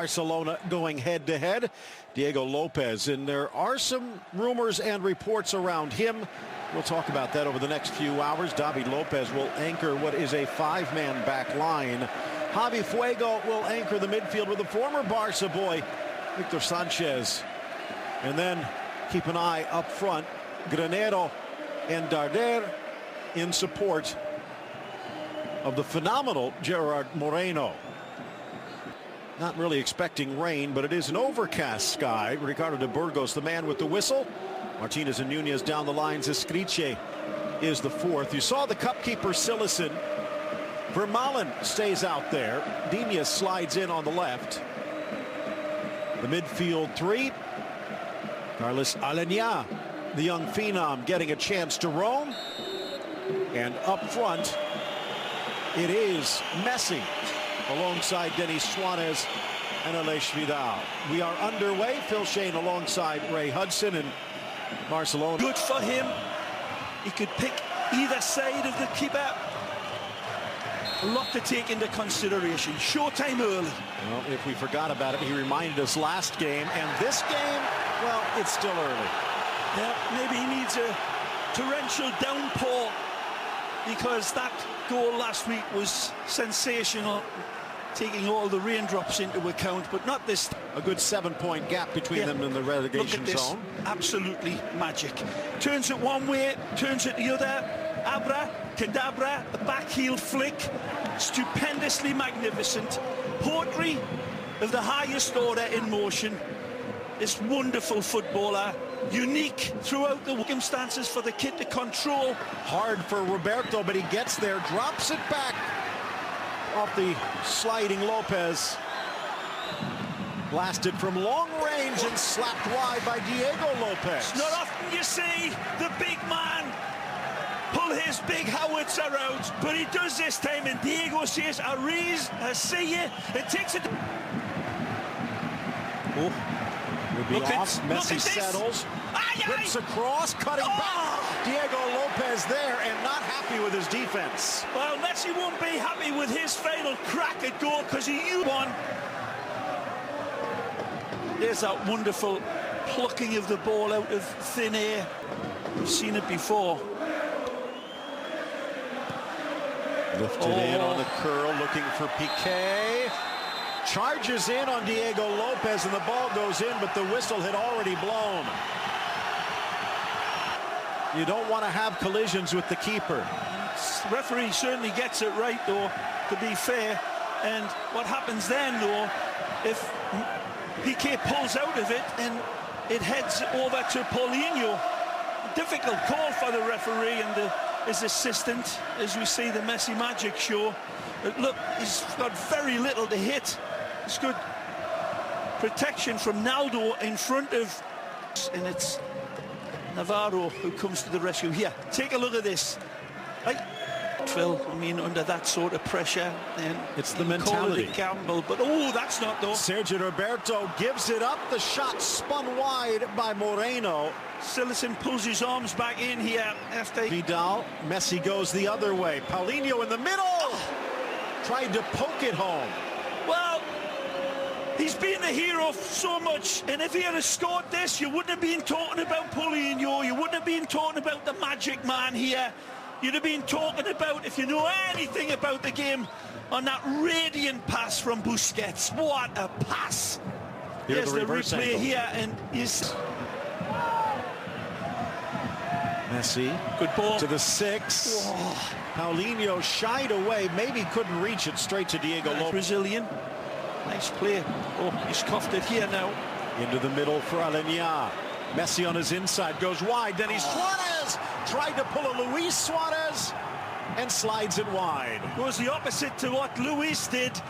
Barcelona going head-to-head. Diego Lopez, and there are some rumors and reports around him. We'll talk about that over the next few hours. David Lopez will anchor what is a five-man back line. Javi Fuego will anchor the midfield with the former Barca boy, Victor Sanchez. And then keep an eye up front, Granero and Darder in support of the phenomenal Gerard Moreno. Not really expecting rain, but it is an overcast sky. Ricardo de Burgos, the man with the whistle. Martinez and Nunez down the lines. Escriche is the fourth. You saw the cupkeeper Sillison. Vermaelen stays out there. Diaz slides in on the left. The midfield three. Carlos Alenya, the young phenom, getting a chance to roam. And up front, it is Messi alongside Denis Suarez and Aleix Vidal. We are underway. Phil Shane alongside Ray Hudson and Barcelona. Good for him. He could pick either side of the keeper. A lot to take into consideration. Showtime early. Well, if we forgot about it, he reminded us last game. And this game, well, it's still early. Yeah, maybe he needs a torrential downpour, because that goal last week was sensational, taking all the raindrops into account, but not this. A good 7-point gap between them in the relegation zone. Absolutely magic. Turns it one way, turns it the other. Abra, Cadabra, a backheel flick. Stupendously magnificent. Poetry of the highest order in motion. This wonderful footballer, unique throughout the circumstances for the kid to control. Hard for Roberto, but he gets there, drops it back off the sliding Lopez. Blasted from long range and slapped wide by Diego Lopez. It's not often you see the big man pull his big howitzer out, but he does this time, and Diego says, I see you, and takes it. Oh. Would be off. Messi settles, whips across, cutting back. Diego Lopez there, and not happy with his defense. Well, Messi won't be happy with his final crack at goal, because he won. There's that wonderful plucking of the ball out of thin air. We've seen it before. Lifted in on the curl, looking for Piqué. Charges in on Diego Lopez, and the ball goes in, but the whistle had already blown. You don't want to have collisions with the keeper. The referee certainly gets it right, though, to be fair. And what happens then, though, if Piqué pulls out of it and it heads over to Paulinho? Difficult call for the referee and his assistant, as we see the Messi magic show. But look, he's got very little to hit. It's good protection from Naldo in front of, and it's Navarro who comes to the rescue. Here, take a look at this. Phil, I mean, under that sort of pressure, and it's the mentality. Call it a gamble, but oh, that's not though. Sergio Roberto gives it up. The shot spun wide by Moreno. Sillison pulls his arms back in here after Vidal. Messi goes the other way. Paulinho in the middle. Tried to poke it home. Well, he's been the hero so much, and if he had scored this, you wouldn't have been talking about Paulinho. You wouldn't have been talking about the magic man here. You'd have been talking about, if you know anything about the game, on that radiant pass from Busquets. What a pass! Here's the replay angle. Here, and is Messi. Good ball to the 6. Oh. Paulinho shied away, maybe couldn't reach it straight to Diego Lopez. Brazilian. Nice play. Oh, he's cuffed it here now. Into the middle for Alenya. Messi on his inside, goes wide. Denis Suarez tried to pull a Luis Suarez and slides it wide. Goes the opposite to what Luis did,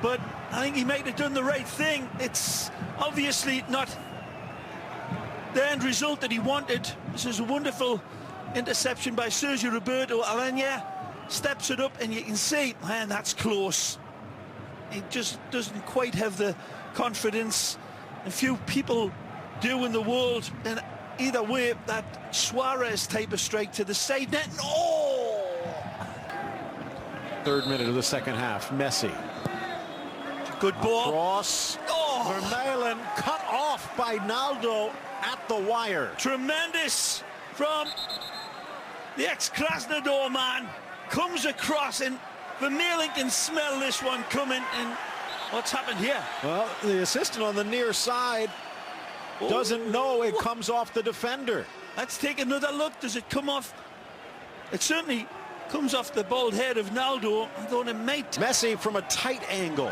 but I think he might have done the right thing. It's obviously not the end result that he wanted. This is a wonderful interception by Sergio Roberto. Alenya steps it up, and you can see, man, that's close. He just doesn't quite have the confidence. A few people do in the world, and either way, that Suarez type of strike to the side net. Oh! Third minute of the second half. Messi Good ball. Cross. Oh. Vermeulen cut off by Naldo at the wire. Tremendous from the ex-Krasnodar man. Comes across and Vermeulen can smell this one coming. And what's happened here? Well, the assistant on the near side doesn't know it comes off the defender. Let's take another look. Does it come off? It certainly comes off the bald head of Naldo. I thought it might. Messi from a tight angle.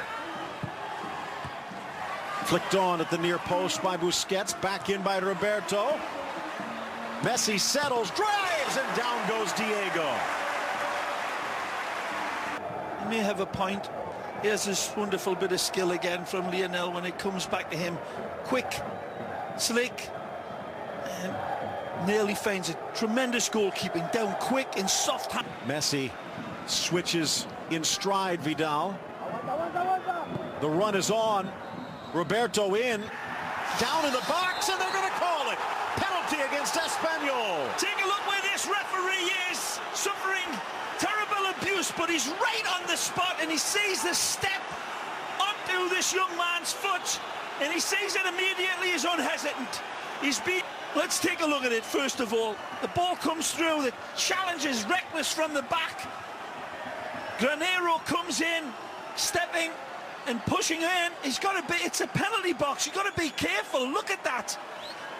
Flicked on at the near post by Busquets. Back in by Roberto. Messi settles, drives, and down goes Diego. He may have a point. Here's this wonderful bit of skill again from Lionel when it comes back to him. Quick, slick, and nearly finds a tremendous goalkeeping. Down quick and soft hand. Messi switches in stride Vidal. The run is on. Roberto in. Down in the box, and they're going to call it. Penalty against Espanyol. Take a look where this referee is suffering terrible abuse, but he's right on the spot, and he sees the step onto this young man's foot, and he sees it immediately. He's unhesitant. Let's take a look at it first of all. The ball comes through. The challenge is reckless from the back. Granero comes in, stepping and pushing in. He's got to be. It's a penalty box. You've got to be careful. Look at that.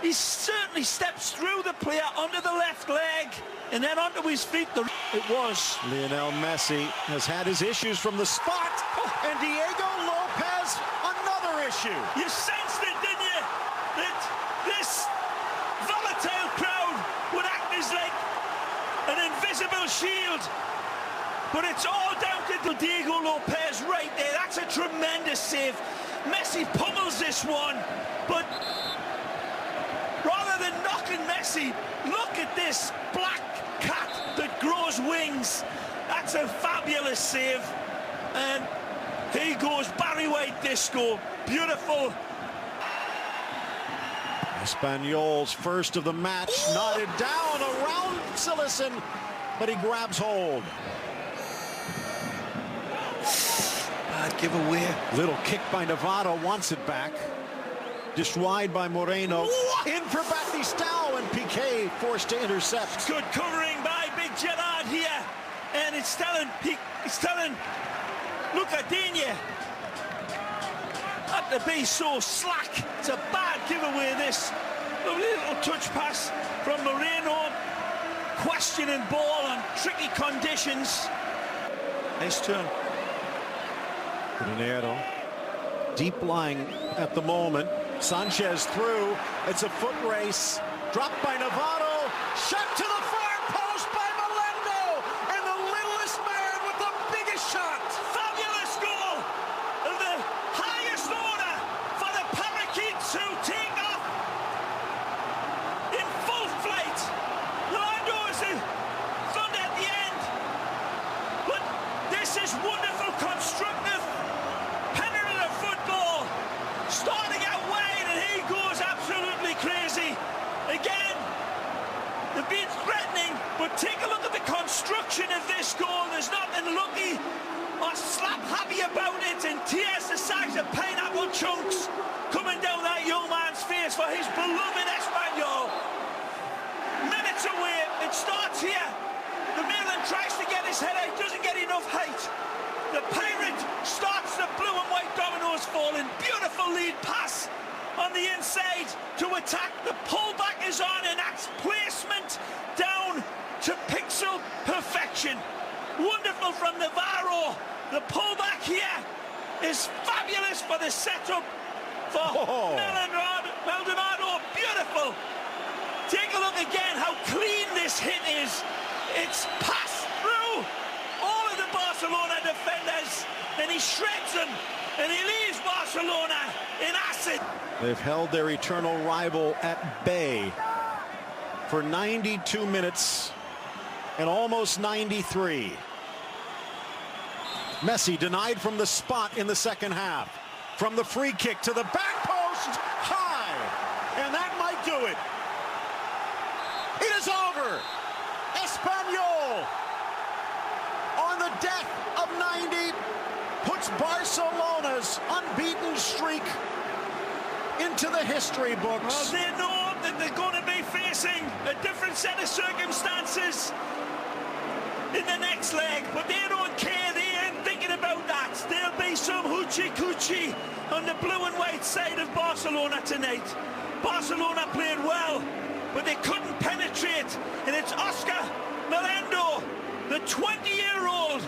He certainly steps through the player onto the left leg and then onto his feet. It was. Lionel Messi has had his issues from the spot, and Diego Lopez another issue. You sensed it, didn't you? That this volatile crowd would act as like an invisible shield. But it's all down to Diego Lopez right there. That's a tremendous save. Messi pummels this one, but rather than knocking Messi, look at this black cat that grows wings. That's a fabulous save. And here goes Barry White disco. Beautiful. Espanyol's first of the match, knotted down around Silesen, but he grabs hold. Bad giveaway. Little kick by Navarro, wants it back. Dished wide by Moreno. In for Batistao, and Piqué forced to intercept. Good covering by Big Gerard here. And it's telling Luca Digne not to be so slack. It's a bad giveaway, this. Lovely little touch pass from Moreno. Questioning ball on tricky conditions. Nice turn. Granero, deep lying at the moment. Sanchez through. It's a foot race. Dropped by Navarro. Shot to the far post by Melendo. And the littlest man with the biggest shot. Fabulous goal of the highest order for the Parakeets, who take off in full flight. Rolando is the thunder at the end. But this is wonderful, constructive penetrative football. Starting out wide, and he goes absolutely crazy. Again, they've been threatening, but take a look at the construction of this goal. There's nothing lucky or slap happy about it, and tears the size of pineapple chunks coming down that young man's face for his beloved Espanyol. Minutes away, it starts here. The Milan tries to get his head out, doesn't get enough height. The Pirate starts the blue and white dominoes falling. Beautiful lead pass on the inside to attack. The pullback is on, and that's placement down to pixel perfection. Wonderful from Navarro. The pullback here is fabulous for the setup for Maldonado. Beautiful. Take a look again how clean this hit is. It's passed through all of the Barcelona defenders, and he shreds them, and he leaves Barcelona in acid. They've held their eternal rival at bay for 92 minutes and almost 93. Messi denied from the spot in the second half. From the free kick to the back post, high, and that might do it. It is over. Espanyol, on the death of 90, puts Barcelona's unbeaten streak into the history books. Well, they know that they're going to be facing a different set of circumstances in the next leg, but they don't care. They ain't thinking about that. There'll be some hoochie-coochie on the blue and white side of Barcelona tonight. Barcelona played well, but they couldn't penetrate, and it's Oscar Melendo, the 20-year-old